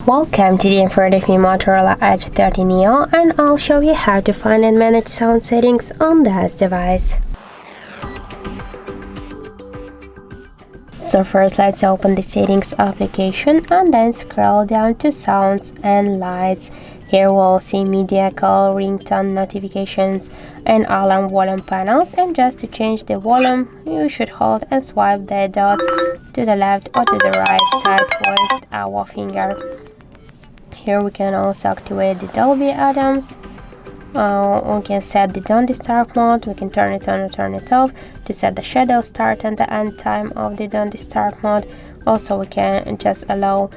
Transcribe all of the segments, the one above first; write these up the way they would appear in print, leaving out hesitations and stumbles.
Welcome to the in front of me Motorola Edge 30 Neo, and I'll show you how to find and manage sound settings on this device. So first let's open the settings application and then scroll down to sounds and lights. Here we'll see media, call, ringtone, notifications and alarm volume panels, and just to change the volume you should hold and swipe the dots to the left or to the right side with our finger. Here we can also activate the Dolby Atmos. We can set the don't disturb mode. We can turn it on or turn it off to set the shadow start and the end time of the don't disturb mode. Also we can just allow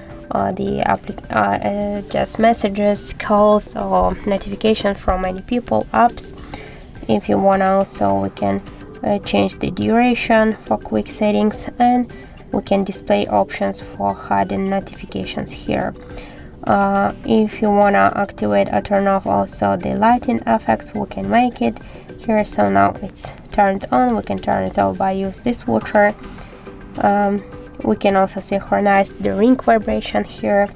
just messages, calls or notifications from many people, apps. If you want, also we can change the duration for quick settings, and we can display options for hidden notifications here. If you wanna activate or turn off also the lighting effects, we can make it here. So now it's turned on. We can turn it off by use this switcher. We can also synchronize the ring vibration here.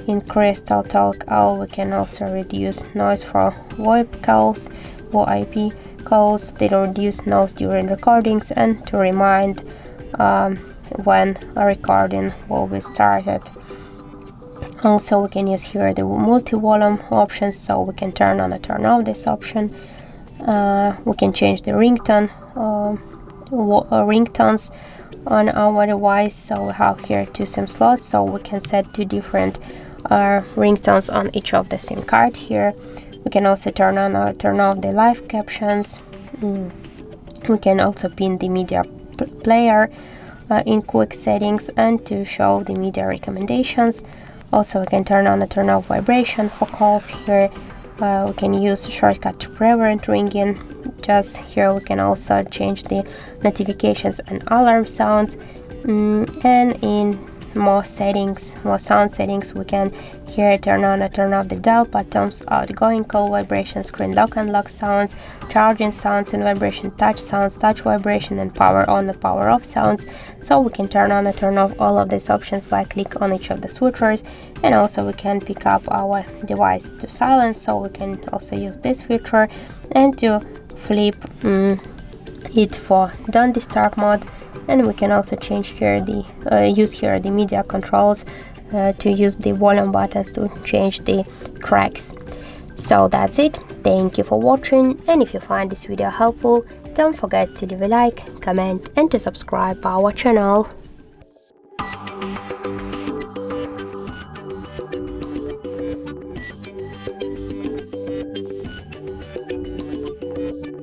Increase talk all. We can also reduce noise for VoIP calls or IP calls. They reduce noise during recordings and to remind when a recording will be started. Also we can use here the multi-volume options, so we can turn on or turn off this option. We can change the ringtones on our device. So we have here two SIM slots, so we can set two different ringtones on each of the SIM card here. We can also turn on or turn off the live captions. We can also pin the media player in quick settings and to show the media recommendations. Also we can turn on or turn off vibration for calls here. We can use a shortcut to prevent ringing. Just here we can also change the notifications and alarm sounds, and in more sound settings, we can here turn on or turn off the dial buttons, outgoing call vibration, screen lock and lock sounds, charging sounds and vibration, touch sounds, touch vibration, and power on and power off sounds. So we can turn on or turn off all of these options by click on each of the switchers. And also we can pick up our device to silence, so we can also use this feature, and to flip it for don't disturb mode. And we can also change here use here the media controls to use the volume buttons to change the tracks. So that's it. Thank you for watching, and if you find this video helpful, don't forget to leave a like, comment and to subscribe our channel.